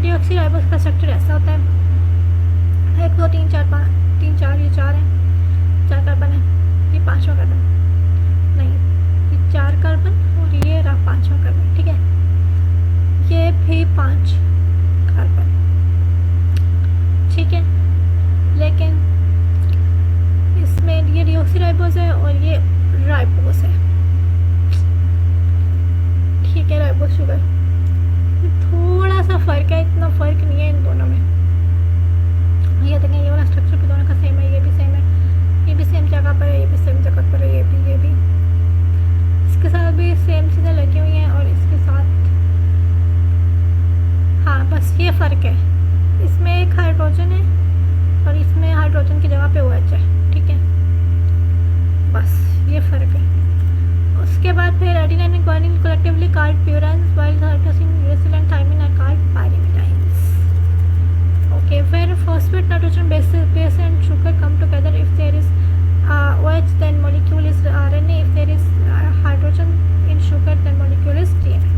S1: deoxyribose का स्ट्रक्चर ऐसा होता है, 1 2 3 4 5 3 4, ये 4 है, 4 कार्बन है, ये 5वां कार्बन नहीं, 4 कार्बन और ये रहा 5वां कार्बन. ठीक है, ये भी 5 कार्बन. ठीक है, लेकिन इसमें ये डिऑक्सीराइबोस है और ये राइबोस है. ठीक है, राइबोस शुगर, थोड़ा सा फ़र्क है, इतना फ़र्क नहीं है इन दोनों में. ये देखें, ये वाला स्ट्रक्चर भी दोनों का सेम है, ये भी सेम है, ये भी सेम जगह पर है, ये भी सेम जगह पर है, ये भी इसके साथ भी सेम चीज़ें लगी हुई हैं और इसके साथ हाँ बस ये फ़र्क है, इसमें एक हाइड्रोजन है और इसमें हाइड्रोजन की जगह पे OH है. ठीक है, बस ये फ़र्क है. उसके बाद फिर adenine and guanine collectively called purines, while cytosine, uracil and thymine are called pyrimidines. Okay, where phosphate, nitrogen base and sugar come together, if there is OH then molecule is RNA, if there is hydrogen in sugar then molecule is DNA.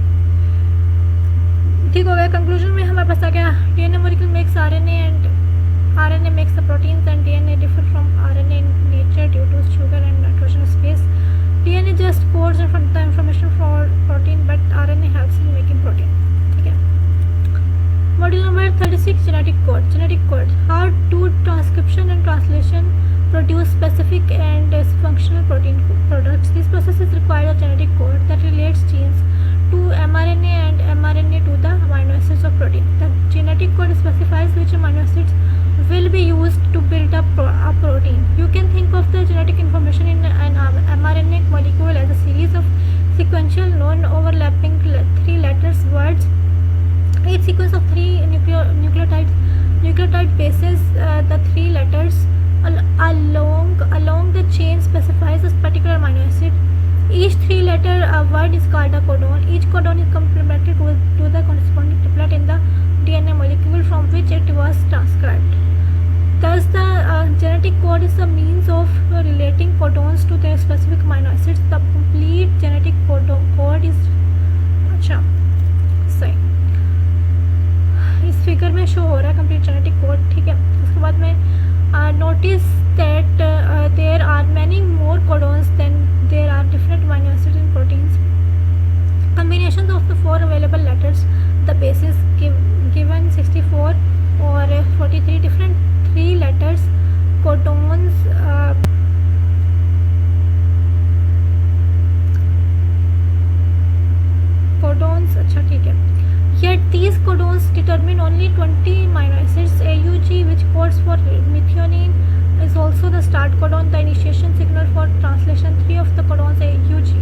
S1: ठीक हो गया. Conclusion में हमारे पास आ गया DNA molecule makes RNA and RNA makes the proteins and DNA differ from RNA in nature due to sugar and nitrogenous base. DNA just codes the information for protein but RNA helps in making protein. ठीक है. Module number 36 genetic code. Genetic code. How do transcription and translation produce specific and functional protein products? These processes require a genetic code that relates genes to mRNA and mRNA to the amino acids of protein. The genetic code specifies which amino acids will be used to build up a protein. You can think of the genetic information in an mRNA molecule as a series of sequential non-overlapping three letters words. Each sequence of three nucleotide bases, the three letters along the chain specifies a particular amino acid. Each three-letter word is called a codon. Each codon is complemented to the corresponding triplet in the DNA molecule from which it was transcribed. Thus, the genetic code is a means of relating codons to their specific amino acids. The complete genetic code is अच्छा सही इस figure में show हो रहा है complete genetic code. ठीक है, उसके बाद में notice that there are many more codons than there are different amino acids in proteins. Combinations of the four available letters, the bases given 64 or 43 different three letters codons अच्छा ठीक है. Yet these codons determine only 20 amino acids. AUG, which codes for methionine, is also the start codon, the initiation signal for translation. Three of the codons,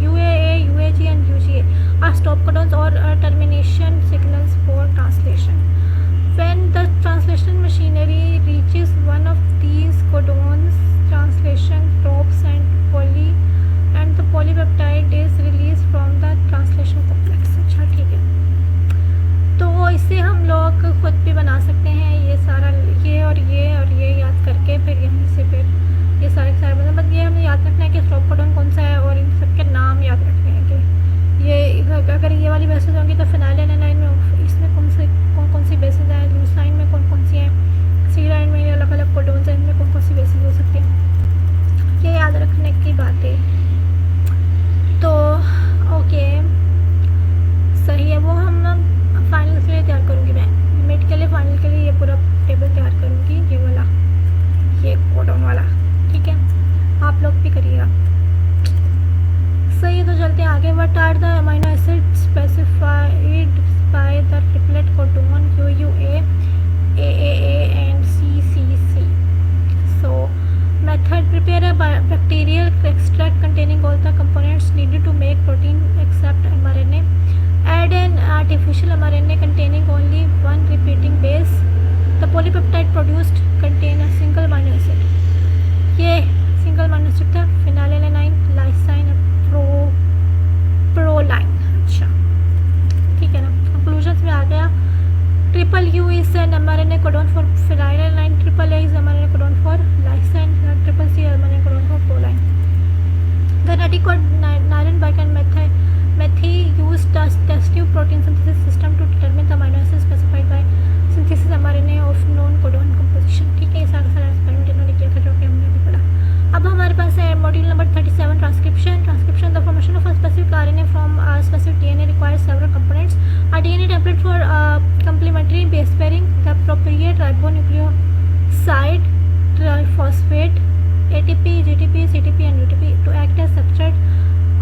S1: UAA, UAG and UGA, are stop codons or termination signals for translation. When the translation machinery reaches one of these codons, translation stops and the polypeptide is released from the translation complex. अच्छा ठीक है, तो इससे हम लोग खुद भी बना सकते हैं ये सारा ये और ये याद करके फिर यहीं से फिर ये सारे बना. बस ये हमें याद रखना है कि स्टॉप कोडन कौन सा है और इन सब के नाम याद रखने हैं कि ये अगर ये वाली बेसिस होंगी तो फिनाइलएलानाइन में इसमें कौन सी बेसिस है, लूसाइन में कौन सी है, सीराइन में अलग अलग कोडोन्स हैं, इनमें कौन सी बेसिस हो सकती है, ये याद रखने की बात है. तो ओके सही है, वो हम फाइनल के लिए तैयार करूँगी मैं, मिड के लिए फाइनल के लिए ये पूरा टेबल तैयार करूँगी, ये वाला ये कोडोन वाला. ठीक है, आप लोग भी करिएगा. सही है, तो चलते हैं आगे. What are the amino acid specified by the triplet codon UUA, AAA and CCC. So method: prepare a bacterial extract containing all the components needed to make protein except mRNA. Add an artificial mRNA containing only one repeating base. The polypeptide produced contain a single amino acid. ये single amino acid था phenylalanine, lysine और proline. अच्छा ठीक है ना. Conclusions में आ गया. Triple U is an mRNA codon for phenylalanine. Triple A is mRNA codon for lysine. Triple C is mRNA codon for proline. The genetic code Nirenberg and Mathy used the test tube protein synthesis system to determine the amino acids specified by synthesis mRNA of known codon composition. ठीक है, ये सारा experiment इन्होंने किया था जो कि हमने अभी पढ़ा. अब हमारे पास है module number 37 transcription. The formation of a specific RNA from a specific DNA requires several components. A DNA template for complementary base pairing, the appropriate ribonucleoside, triphosphate, ATP, GTP, CTP and UTP to act as substrate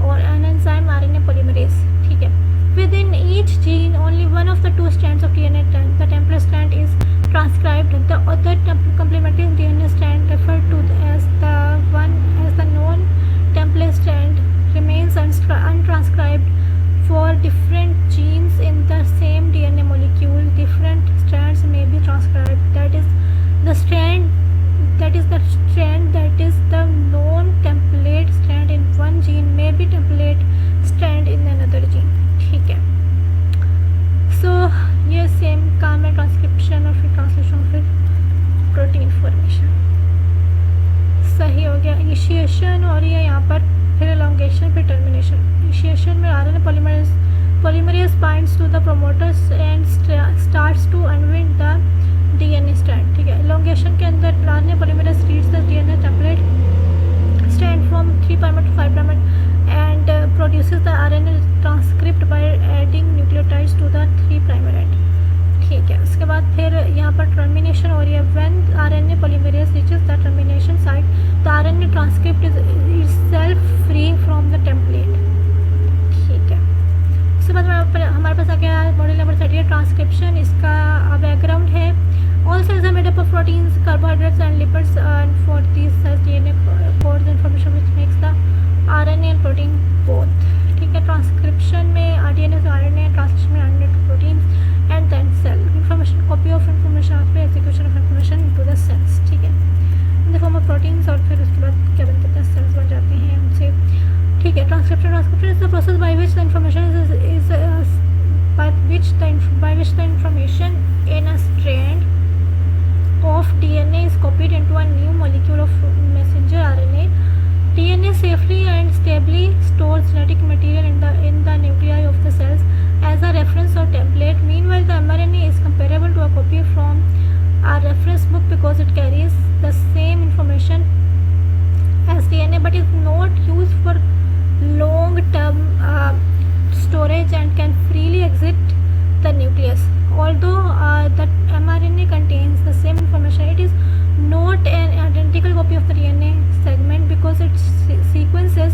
S1: or an enzyme RNA polymerase. ठीक है, within each gene only one of the two strands of DNA, the template strand, is transcribed. The other complementary DNA strand referred to as the non-template strand remains untranscribed. For different genes in the same DNA molecule, different strands may be transcribed. That is the strand that is the non-template strand in one gene may be template strand in another gene. ठीक है, सो ये same काम है transcription और फिर translation फिर protein formation. सही हो गया. इनिशिएशन और ये यहाँ पर फिर एलोंगेशन फिर टर्मिनेशन. इनिशिएशन में RNA polymerase binds to the promoters and starts to unwind the DNA strand. ठीक है, एलोंगेशन के अंदर RNA polymerase reads the DNA template strand from 3' to 5' and produces the RNA transcript by adding nucleotides to the 3' end. ठीक है, उसके बाद फिर यहाँ पर टर्मिनेशन हो रही है, when RNA polymerase reaches the termination site the RNA transcript is itself free from the template. ठीक है, उसके बाद हमारे पास आ गया मॉड्यूल नंबर 38 ट्रांसक्रिप्शन। इसका बैकग्राउंड है all cells are made up of proteins, carbohydrates and lipids and for this cells DNA codes information which makes the RNA and protein both. ठीक है, ट्रांसक्रिप्शन में डीएनए से आरएनए, ट्रांसलेशन में RNA to proteins and then cell information, copy of information after execution of information into the cells. ठीक है, in the form of proteins, और फिर उसके बाद क्या बनते हैं, सेल्स बन जाते हैं उनसे। ठीक है, transcription is the process by which the information is by which the information in a strand of DNA is copied into a new molecule of messenger RNA. DNA safely and stably stores genetic material in the nuclei of the cells as a reference or template. Meanwhile, the mRNA is comparable to a copy from a reference book because it carries the same information as DNA but is not used for long-term storage and can freely exit the nucleus. Although the mRNA contains the same information, it is not an identical copy of the DNA segment because its sequence is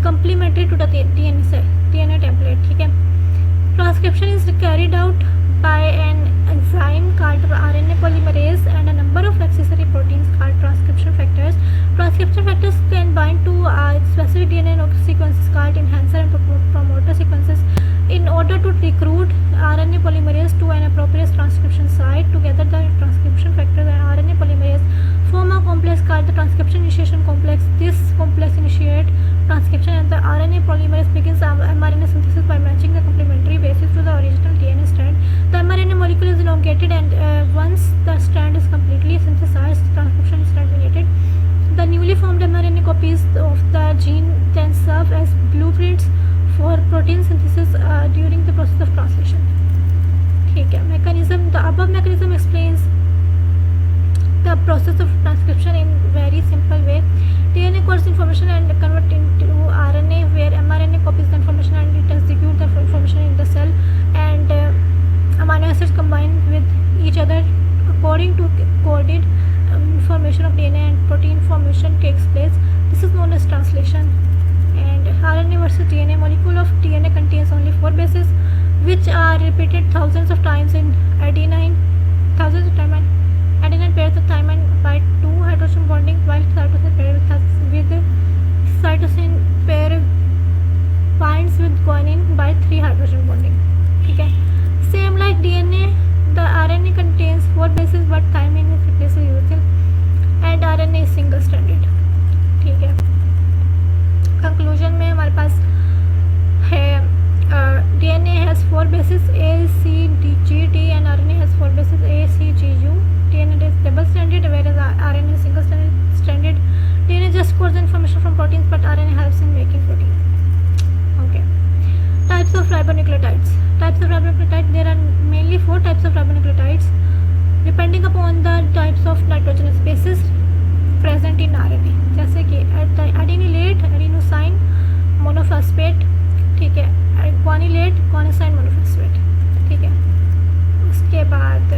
S1: complementary to the DNA template. ठीक है, transcription is carried out by an enzyme called RNA polymerase and a number of accessory proteins called transcription factors. Transcription factors can bind to specific DNA sequences called enhancer and promoter sequences. In order to recruit RNA polymerase to an appropriate transcription site, together the transcription factors and RNA polymerase form a complex called the transcription initiation complex. This complex initiates transcription and the RNA polymerase begins mRNA synthesis by matching the complementary bases to the original DNA strand. The mRNA molecule is elongated and once the strand is completely synthesized, transcription is terminated. The newly formed mRNA copies of the gene then serve as blueprints for protein synthesis during the process of translation. ठीक है, mechanism, the above mechanism explains the process of transcription in very simple way. DNA codes information and convert into RNA, where mRNA copies the information and it executes the information in the cell, and amino acids combine with each other according to coded information of DNA and protein formation takes place. This is known as translation. And RNA versus DNA, molecule of DNA contains only 4 bases which are repeated thousands of times in adenine pairs of thymine by 2 hydrogen bonding, while cytosine pair with cytosine pair binds with guanine by 3 hydrogen bonding. ठीक है, same like DNA, the RNA contains 4 bases but thymine is replaces uracil and RNA is single stranded. ठीक है, conclusion में हमारे पास है DNA has 4 bases A, C, D, G, T and RNA has 4 bases A, C, G, U. DNA is double stranded whereas RNA is single stranded. DNA just codes information from proteins but RNA helps in making proteins. Okay. Types of ribonucleotides. Types of ribonucleotides, there are mainly 4 types of ribonucleotides depending upon the types of nitrogenous bases present in RNA, जैसे कि एडिनिलेट adenosine monophosphate, ठीक है, ग्वानिलेट ग्वानिसाइन monophosphate, ठीक है, उसके बाद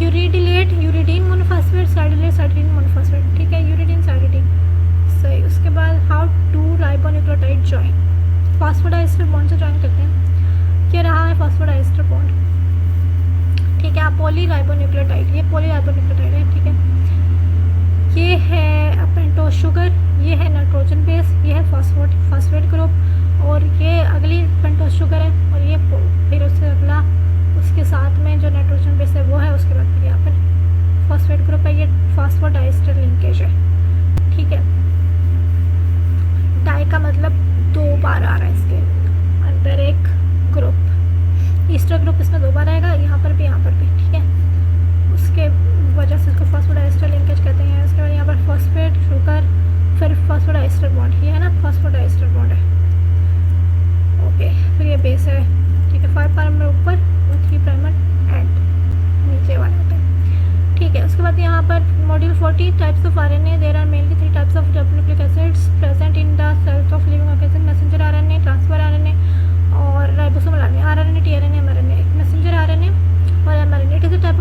S1: uridylate uridine monophosphate, cytidylate cytidine monophosphate, ठीक है, यूरिडीन साइडिन, सही। उसके बाद how to ribonucleotide join, phosphodiester bond से जॉइन करते हैं, ये रहा है फॉस्फोडाइस्टर बॉन्ड, ठीक है, पॉली राइबोन्यूक्लियोटाइड, ये पॉली राइबोन्यूक्लियोटाइड है, ठीक है, ये है पेंटोज शुगर, ये है नाइट्रोजन बेस, ये है फॉस्फेट ग्रुप और ये अगली पेंटोज शुगर है और ये फिर उससे अगला उसके साथ में जो नाइट्रोजन बेस है वो है, उसके बाद फिर यहाँ पर फॉस्फेट ग्रुप है, ये फॉस्फोडाइस्टर लिंकेज है, ठीक है। डाई का मतलब 2 बार आ रहा है इसके अंदर एक ग्रुप, ईस्टर ग्रुप इसमें 2 बार आएगा, यहाँ पर भी ठीक है, उसके वजह से इसको फॉस्फोडाइस्टर लिंकेज कहते हैं। उसके बाद यहाँ पर फॉस्फेट शुगर फिर फॉस्फोडाइस्टर बॉन्ड, ये है ना फॉस्फोडाइस्टर बॉन्ड है, ओके, फिर ये बेस है, ठीक है, 5 प्राइमर ऊपर और 3 प्राइमर एंड नीचे वाला होता है, ठीक है। उसके बाद यहाँ पर module 40 types of RNA, there are mainly 3 types of nucleic acids present in the cells of living organism, messenger RNA, transfer RNA और ribosomal RNA, tRNA, mRNA, messenger RNA और mRNA. It is a type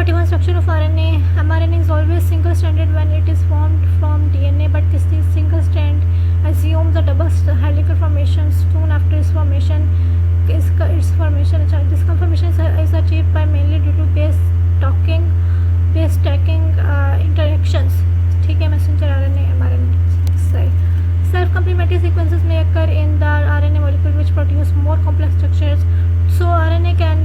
S1: 41 structure of RNA. mRNA is always single stranded when it is formed from DNA, but this single strand assumes a double helical formation soon after its formation. This conformation is achieved by mainly due to base stacking interactions. ठीक है, messenger RNA mRNA side. Self-complementary sequences may occur in the RNA molecule which produce more complex structures. So RNA can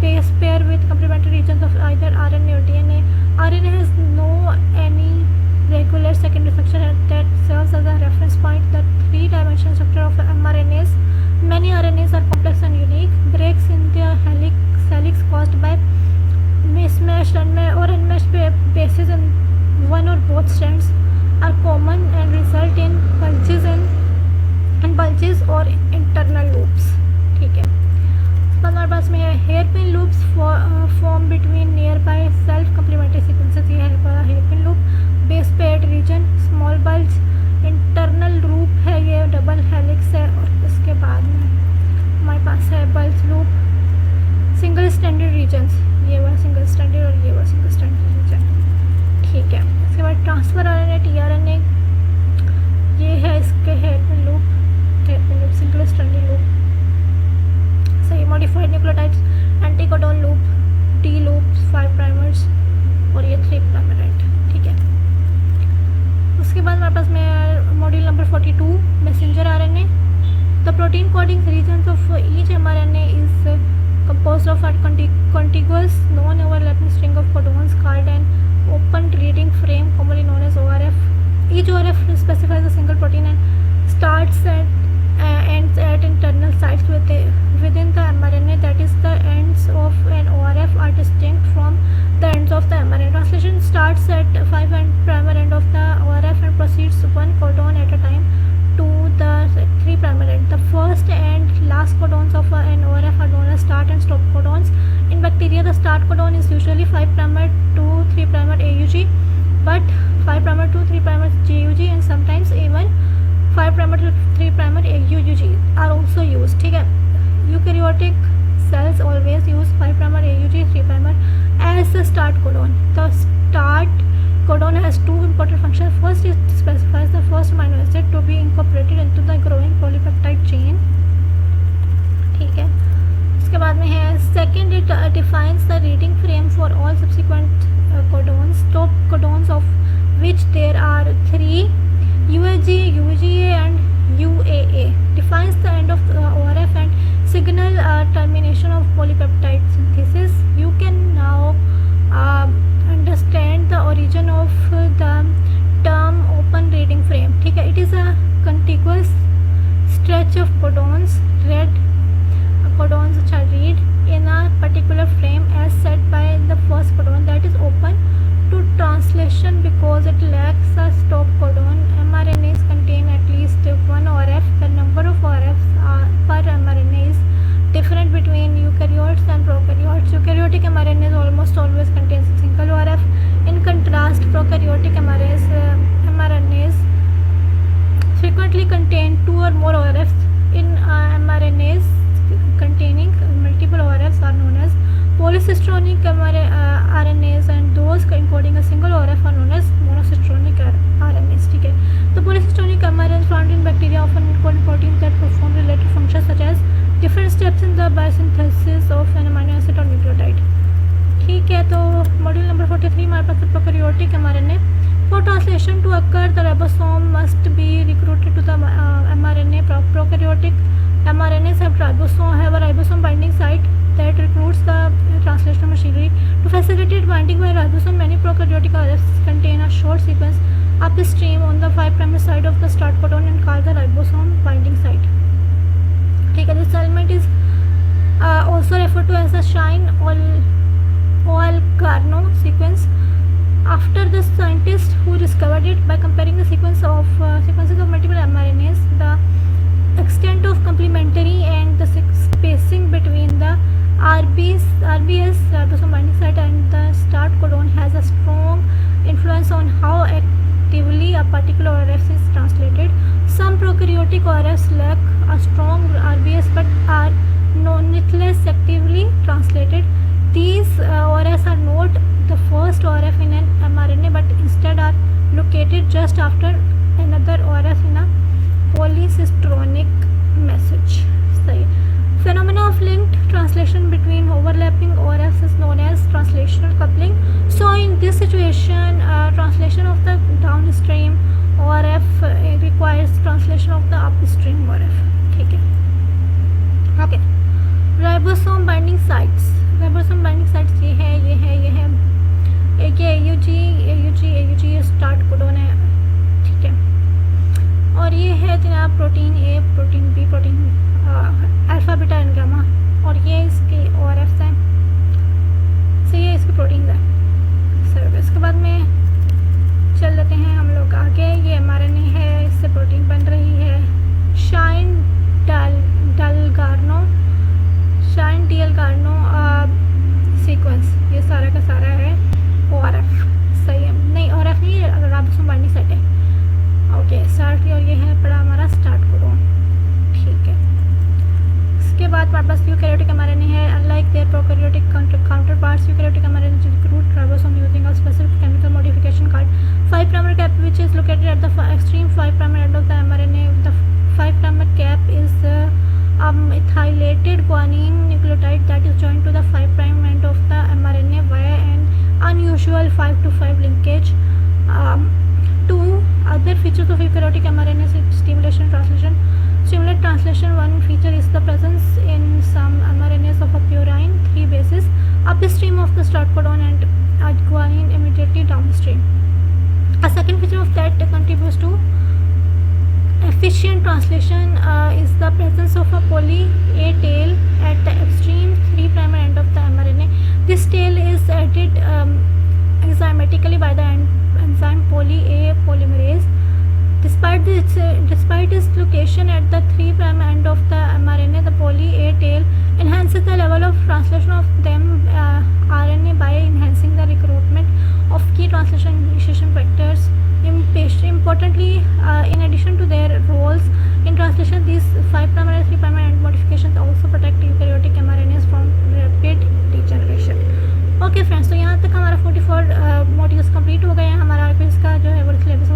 S1: base pair with complementary regions of either RNA or DNA. RNA has no any regular secondary structure that serves as a reference point. The three-dimensional structure of mRNAs. Many RNAs are complex and unique. Breaks in their helix caused by mismatched or unmatched bases in one or both strands are common and result in bulges or internal loops. ठीक है, हमारे पास में है hairpin loops form between nearby self complementary sequences. ये है hairpin loop. Base paired region, small bulge, internal loop है, ये डबल हेलिक्स है. और इसके बाद में हमारे पास है bulge loop. Single standard regions, ये वाला सिंगल स्टैंडर्ड और ये वाला सिंगल स्टैंडर्ड रीजन. ठीक है, इसके बाद ट्रांसफर RNA tRNA, ये है इसके hairpin loop single standard loop. सही. Modified nucleotides, anticodon loop, D loop, 5 primers और ये 3 प्राइमर एंड. ठीक है, उसके बाद हमारे पास में module number 42 messenger RNA. The protein coding regions of each mRNA is composed of a contiguous non-overlapping string of codons called an open reading frame, commonly known as ORF. Each ORF specifies a single protein and starts and ends at internal sites within the mRNA. That is, the ends of an ORF are distinct from the ends of the mRNA. Translation starts at 5 primer end of the ORF and proceeds one codon at a time to the 3 primer end. The first and last codons of an ORF are known as start and stop codons. In bacteria, the start codon is usually 5 primer to 3 primer AUG, but 5 primer to 3 primer GUG and sometimes even 5 primer to 3 primer AUG are also used. ठीक है, eukaryotic cells always use 5 primer AUG 3 primer as the start codon. The start codon has two important functions. First, it specifies the first amino acid to be incorporated into the growing polypeptide chain. ठीक है, उसके बाद में है second, it defines the reading frame for all subsequent codons, top codons of which there are 3, UAG, UGA and UAA. Defines the end of the ORF and signal termination of polypeptide synthesis. You can now understand the origin of the term open reading frame. ठीक है, it is a contiguous stretch of codons, read codons which are read in a particular frame as set by the first codon that is open to translation because it lacks a stop codon. mRNAs contain at least one ORF. The number of ORFs per mRNA is different between eukaryotes and prokaryotes. Eukaryotic mRNAs almost always contains a single ORF. In contrast, prokaryotic mRNAs frequently contain 2 or more ORFs. In mRNAs containing multiple ORFs are known as polycistronic RNAs, and those encoding a single ORF are known as monocistronic RNAs. ठीक है, तो polycistronic mRNAs found in bacteria often encode proteins that perform related functions such as different steps in the biosynthesis of an amino acid or nucleotide. ठीक है, तो module number 43 हमारे पास prokaryotic mRNA. For translation to occur, the ribosome must be recruited to the mRNA. Prokaryotic mRNAs have a ribosome binding site that recruits the translational machinery. To facilitate binding by ribosome, many prokaryotic RNAs contain a short sequence upstream on the 5' side of the start codon and called the ribosome binding site. ठीक है, this element is also referred to as a Shine-Olgarno sequence. After the scientists who discovered it by comparing the sequences of multiple mRNAs, the extent of complementary and the spacing between the RBS ribosome binding site and the start codon has a strong influence on how actively a particular ORF is translated. Some prokaryotic ORFs lack a strong RBS but are nonetheless actively translated. These ORFs are not translation of the downstream ORF requires translation of the upstream ORF. ठीक है, okay. Ribosome binding sites, ribosome binding sites ये है AUG start codon है, ठीक है. और ये है जनाब protein A, protein B, protein alpha beta and gamma, और ये इसके ORFs हैं. सो ये इसके प्रोटीन्स हैं. सर इसके बाद में चल लेते हैं हम लोग आगे. ये mRNA है, इससे प्रोटीन बन रही है. शाइन DL-Garno सीक्वेंस, ये सारा का सारा है ORF. सही है, नहीं ORF नहीं, राइबोसोम बाइंडिंग साइट है. ओके स्टार्ट, और ये है पड़ा हमारा स्टार्ट कोडोन, ठीक है. इसके बाद हमारे पास यूकैरियोटिक mRNA है. Unlike their prokaryotic counterparts, eukaryotic mRNA recruit ribosome using a specific chemical modification called 5' cap, which is located at the extreme 5' end of the mRNA. The 5' cap is a methylated guanine nucleotide that is joined to the 5' end of the mRNA via an unusual 5-to-5 linkage. Two other features of eukaryotic mRNA stimulate translation. One feature is the presence in some mRNAs of a purine 3 bases upstream of the start codon and a guanine immediately downstream. A second feature of that contributes to efficient translation is the presence of a poly A tail at the extreme 3' end of the mRNA. This tail is added enzymatically by the enzyme poly A polymerase. Despite its location at the 3' end of the mRNA, the poly A tail enhances the level of translation of them RNA by enhancing the recruitment of key translation initiation vectors. Importantly, in addition to their roles in translation, these 5' and 3' end modifications also protect eukaryotic mRNAs from rapid degeneration. Okay friends, तो यहाँ तक हमारा 44 modules complete हो गए हैं. हमारा quiz का जो है वो सिलेबस